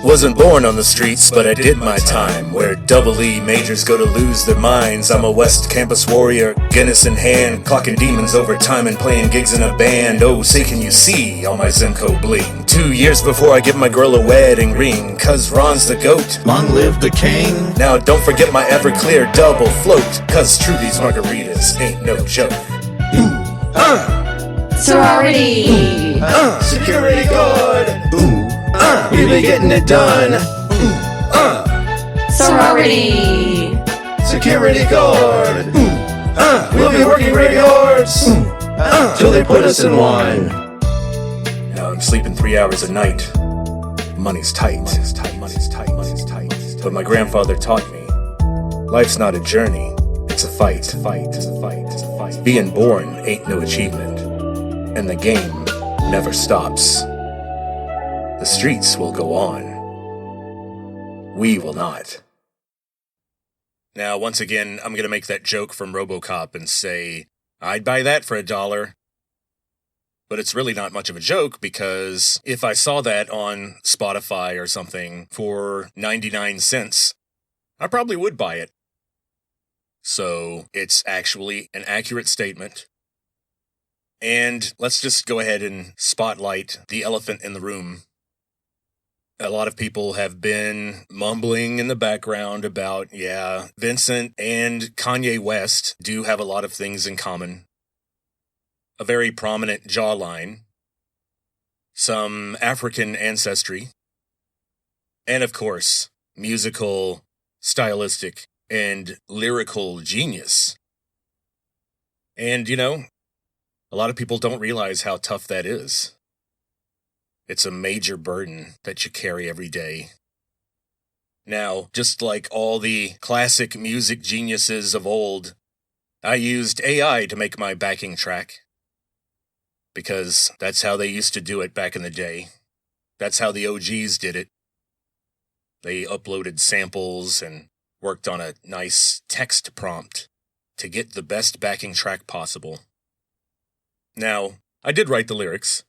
Wasn't born on the streets, but I did my time. Where double E majors go to lose their minds. I'm a West Campus warrior, Guinness in hand, clocking demons over time and playing gigs in a band. Oh, say can you see all my Zemco bling? 2 years before I give my girl a wedding ring, cause Ron's the GOAT. Long live the king. Now don't forget my Everclear double float, cause Trudy's margaritas ain't no joke. Sorority! Security guard. We be getting it done. Sorority! Security guard. We'll be working graveyards till they put us in one. Now I'm sleeping 3 hours a night. Money's tight. But my grandfather taught me, life's not a journey, it's a fight. Being born ain't no achievement, and the game never stops. The streets will go on. We will not. Now, once again, I'm going to make that joke from RoboCop and say, I'd buy that for $1. But it's really not much of a joke, because if I saw that on Spotify or something for 99 cents, I probably would buy it. So it's actually an accurate statement. And let's just go ahead and spotlight the elephant in the room. A lot of people have been mumbling in the background about, yeah, Vincent and Kanye West do have a lot of things in common. A very prominent jawline, some African ancestry, and of course, musical, stylistic, and lyrical genius. And, you know, a lot of people don't realize how tough that is. It's a major burden that you carry every day. Now, just like all the classic music geniuses of old, I used AI to make my backing track. Because that's how they used to do it back in the day. That's how the OGs did it. They uploaded samples and worked on a nice text prompt to get the best backing track possible. Now, I did write the lyrics.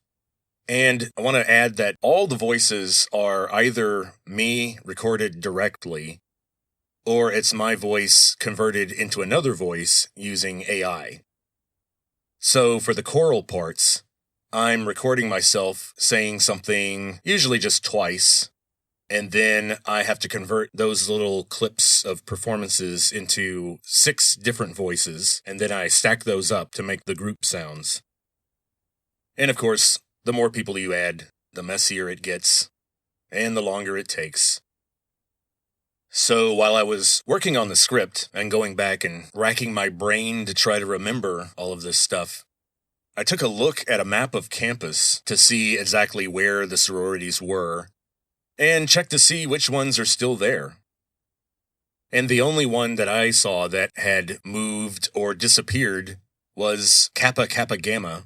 And I want to add that all the voices are either me recorded directly, or it's my voice converted into another voice using AI. So for the choral parts, I'm recording myself saying something usually just twice, and then I have to convert those little clips of performances into 6 different voices, and then I stack those up to make the group sounds. And of course, the more people you add, the messier it gets, and the longer it takes. So while I was working on the script and going back and racking my brain to try to remember all of this stuff, I took a look at a map of campus to see exactly where the sororities were, and checked to see which ones are still there. And the only one that I saw that had moved or disappeared was Kappa Kappa Gamma.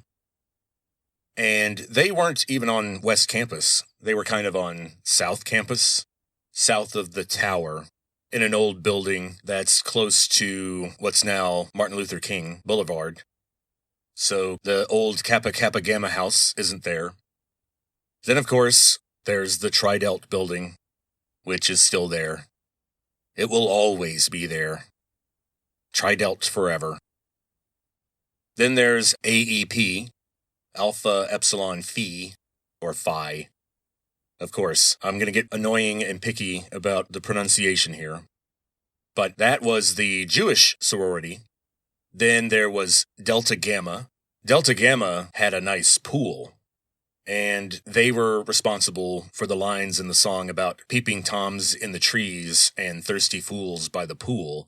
And they weren't even on West Campus. They were kind of on South Campus, south of the tower, in an old building that's close to what's now Martin Luther King Boulevard. So the old Kappa Kappa Gamma house isn't there. Then, of course, there's the Tridelt building, which is still there. It will always be there. Tridelt forever. Then there's AEP, Alpha Epsilon Phi, or Phi. Of course, I'm going to get annoying and picky about the pronunciation here. But that was the Jewish sorority. Then there was Delta Gamma, Delta Gamma had a nice pool, and they were responsible for the lines in the song about peeping toms in the trees and thirsty fools by the pool,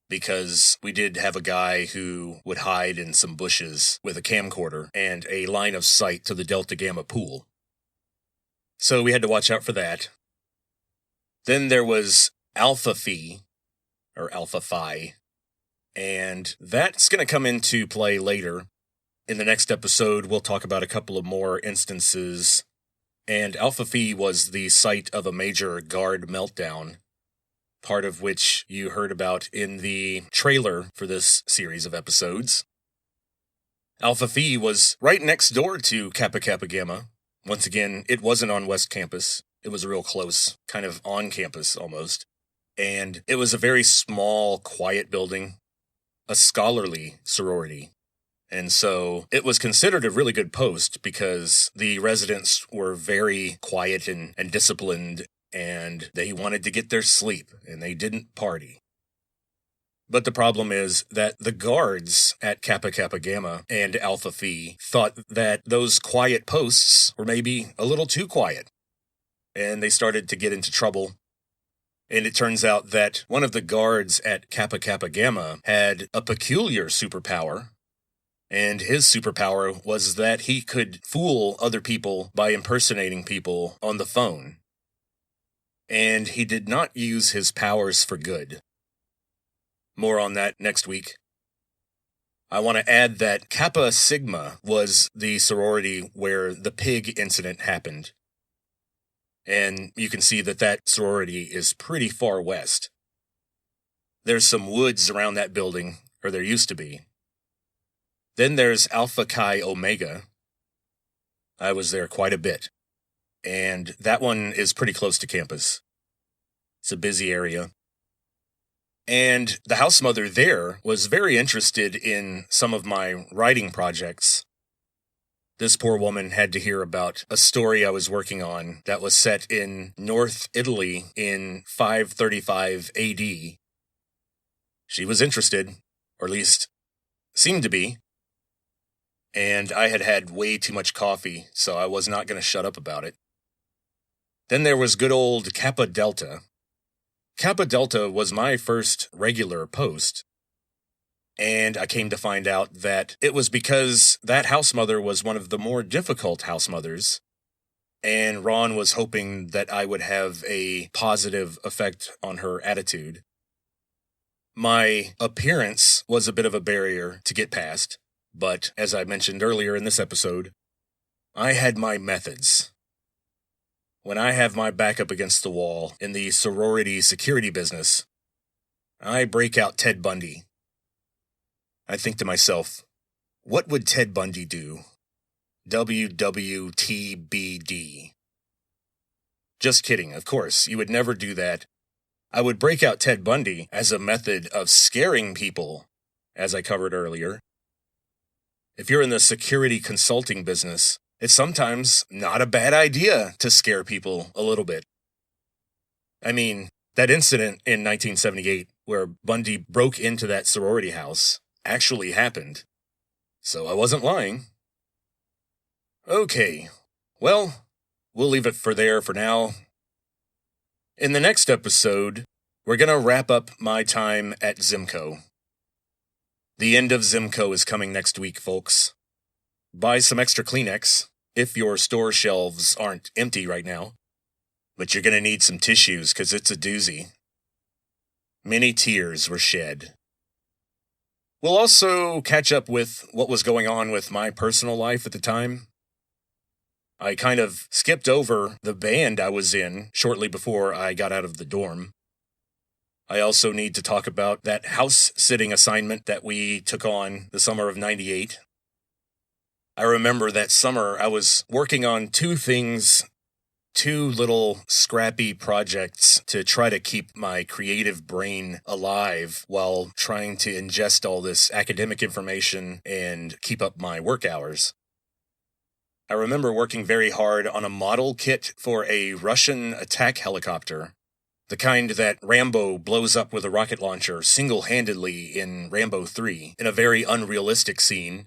because we did have a guy who would hide in some bushes with a camcorder and a line of sight to the Delta Gamma pool. So we had to watch out for that. Then there was Alpha Phi, or Alpha Phi, and that's going to come into play later. In the next episode, we'll talk about a couple of more instances, and Alpha Phi was the site of a major guard meltdown, part of which you heard about in the trailer for this series of episodes. Alpha Phi was right next door to Kappa Kappa Gamma. Once again, it wasn't on West Campus. It was real close, kind of on campus almost. And it was a very small, quiet building, a scholarly sorority. And so it was considered a really good post because the residents were very quiet and disciplined, and they wanted to get their sleep, and they didn't party. But the problem is that the guards at Kappa Kappa Gamma and Alpha Phi thought that those quiet posts were maybe a little too quiet, and they started to get into trouble. And it turns out that one of the guards at Kappa Kappa Gamma had a peculiar superpower. And his superpower was that he could fool other people by impersonating people on the phone. And he did not use his powers for good. More on that next week. I want to add that Kappa Sigma was the sorority where the pig incident happened. And you can see that that sorority is pretty far west. There's some woods around that building, or there used to be. Then there's Alpha Chi Omega. I was there quite a bit, and that one is pretty close to campus. It's a busy area. And the house mother there was very interested in some of my writing projects. This poor woman had to hear about a story I was working on that was set in North Italy in 535 AD. She was interested, or at least seemed to be. And I had had way too much coffee, so I was not going to shut up about it. Then there was good old Kappa Delta. Kappa Delta was my first regular post, and I came to find out that it was because that house mother was one of the more difficult house mothers, and Ron was hoping that I would have a positive effect on her attitude. My appearance was a bit of a barrier to get past. But, as I mentioned earlier in this episode, I had my methods. When I have my back up against the wall in the sorority security business, I break out Ted Bundy. I think to myself, what would Ted Bundy do? WWTBD. Just kidding, of course, you would never do that. I would break out Ted Bundy as a method of scaring people, as I covered earlier. If you're in the security consulting business, it's sometimes not a bad idea to scare people a little bit. I mean, that incident in 1978 where Bundy broke into that sorority house actually happened. So I wasn't lying. Okay, well, we'll leave it for there for now. In the next episode, we're going to wrap up my time at Zimco. The end of Zimco is coming next week, folks. Buy some extra Kleenex, if your store shelves aren't empty right now. But you're going to need some tissues, because it's a doozy. Many tears were shed. We'll also catch up with what was going on with my personal life at the time. I kind of skipped over the band I was in shortly before I got out of the dorm. I also need to talk about that house-sitting assignment that we took on the summer of '98. I remember that summer I was working on two little scrappy projects to try to keep my creative brain alive while trying to ingest all this academic information and keep up my work hours. I remember working very hard on a model kit for a Russian attack helicopter. The kind that Rambo blows up with a rocket launcher single-handedly in Rambo 3, in a very unrealistic scene.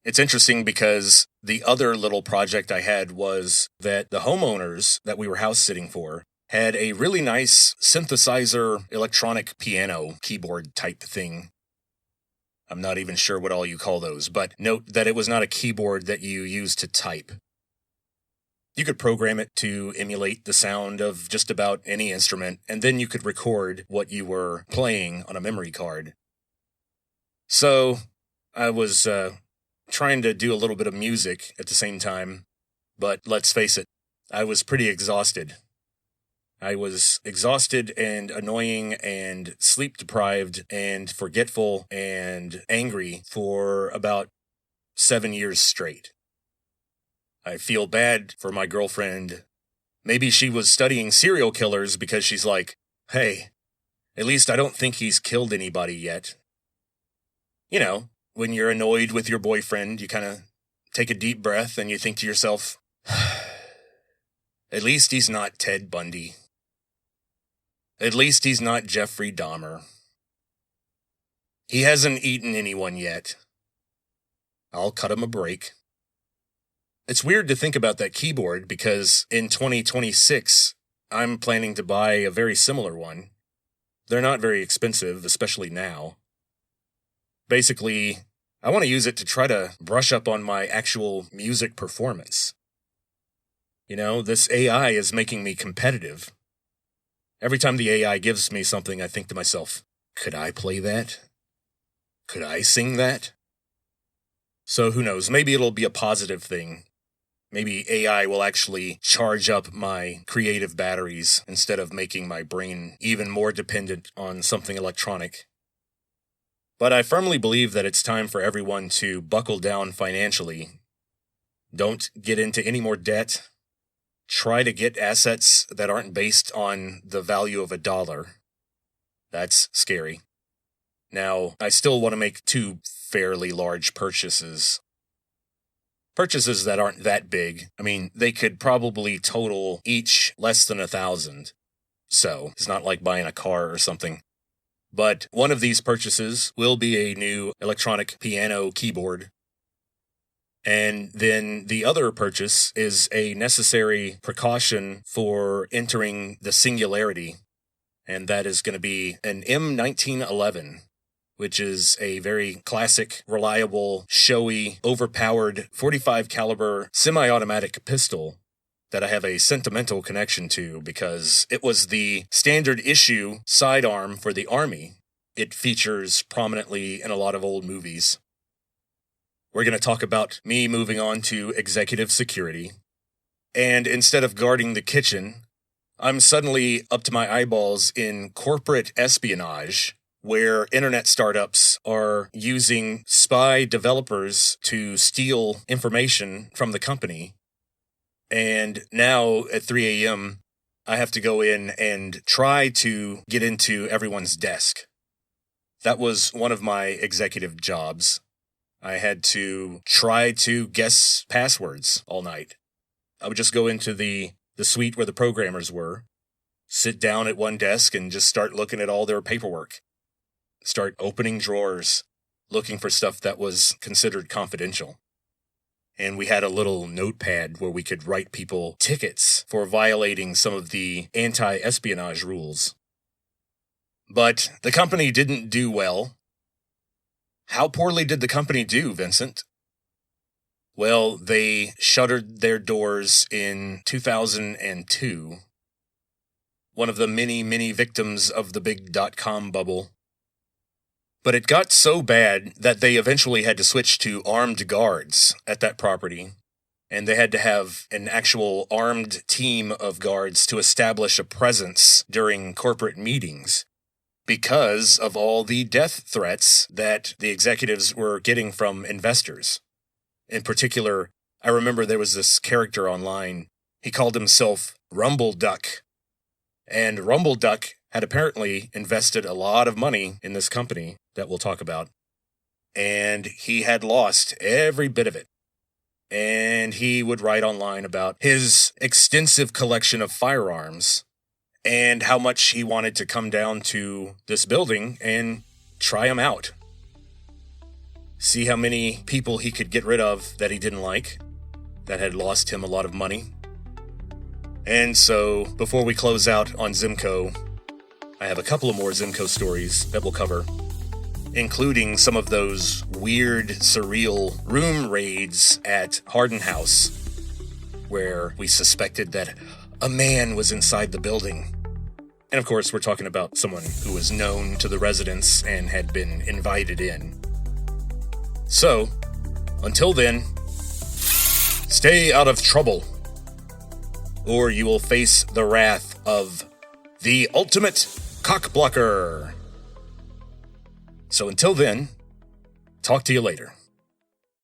It's interesting because the other little project I had was that the homeowners that we were house sitting for had a really nice synthesizer electronic piano keyboard type thing. I'm not even sure what all you call those, but note that it was not a keyboard that you use to type. You could program it to emulate the sound of just about any instrument, and then you could record what you were playing on a memory card. So, I was trying to do a little bit of music at the same time, but let's face it, I was pretty exhausted. I was exhausted and annoying and sleep-deprived and forgetful and angry for about 7 years straight. I feel bad for my girlfriend. Maybe she was studying serial killers because she's like, hey, at least I don't think he's killed anybody yet. You know, when you're annoyed with your boyfriend, you kind of take a deep breath and you think to yourself, at least he's not Ted Bundy. At least he's not Jeffrey Dahmer. He hasn't eaten anyone yet. I'll cut him a break. It's weird to think about that keyboard because in 2026, I'm planning to buy a very similar one. They're not very expensive, especially now. Basically, I want to use it to try to brush up on my actual music performance. You know, this AI is making me competitive. Every time the AI gives me something, I think to myself, could I play that? Could I sing that? So who knows, maybe it'll be a positive thing. Maybe AI will actually charge up my creative batteries instead of making my brain even more dependent on something electronic. But I firmly believe that it's time for everyone to buckle down financially. Don't get into any more debt. Try to get assets that aren't based on the value of $1. That's scary. Now, I still want to make 2 fairly large purchases. Purchases that aren't that big. I mean, they could probably total each less than $1,000. So, it's not like buying a car or something. But one of these purchases will be a new electronic piano keyboard. And then the other purchase is a necessary precaution for entering the singularity. And that is going to be an M1911, which is a very classic, reliable, showy, overpowered 45 caliber semi-automatic pistol that I have a sentimental connection to because it was the standard issue sidearm for the Army. It features prominently in a lot of old movies. We're going to talk about me moving on to executive security. And instead of guarding the kitchen, I'm suddenly up to my eyeballs in corporate espionage, where internet startups are using spy developers to steal information from the company. And now at 3 a.m., I have to go in and try to get into everyone's desk. That was one of my executive jobs. I had to try to guess passwords all night. I would just go into the suite where the programmers were, sit down at one desk and just start looking at all their paperwork. Start opening drawers, looking for stuff that was considered confidential. And we had a little notepad where we could write people tickets for violating some of the anti-espionage rules. But the company didn't do well. How poorly did the company do, Vincent? Well, they shuttered their doors in 2002. One of the many, many victims of the big .com bubble. But it got so bad that they eventually had to switch to armed guards at that property. And they had to have an actual armed team of guards to establish a presence during corporate meetings because of all the death threats that the executives were getting from investors. In particular, I remember there was this character online. He called himself Rumble Duck. And Rumble Duck had apparently invested a lot of money in this company that we'll talk about. And he had lost every bit of it. And he would write online about his extensive collection of firearms and how much he wanted to come down to this building and try them out. see how many people he could get rid of that he didn't like, that had lost him a lot of money. And so, before we close out on Zimco, I have a couple of more Zimco stories that we'll cover, including some of those weird, surreal room raids at Harden House, where we suspected that a man was inside the building. And of course, we're talking about someone who was known to the residents and had been invited in. So, until then, stay out of trouble, or you will face the wrath of the ultimate cockblocker. So until then, talk to you later.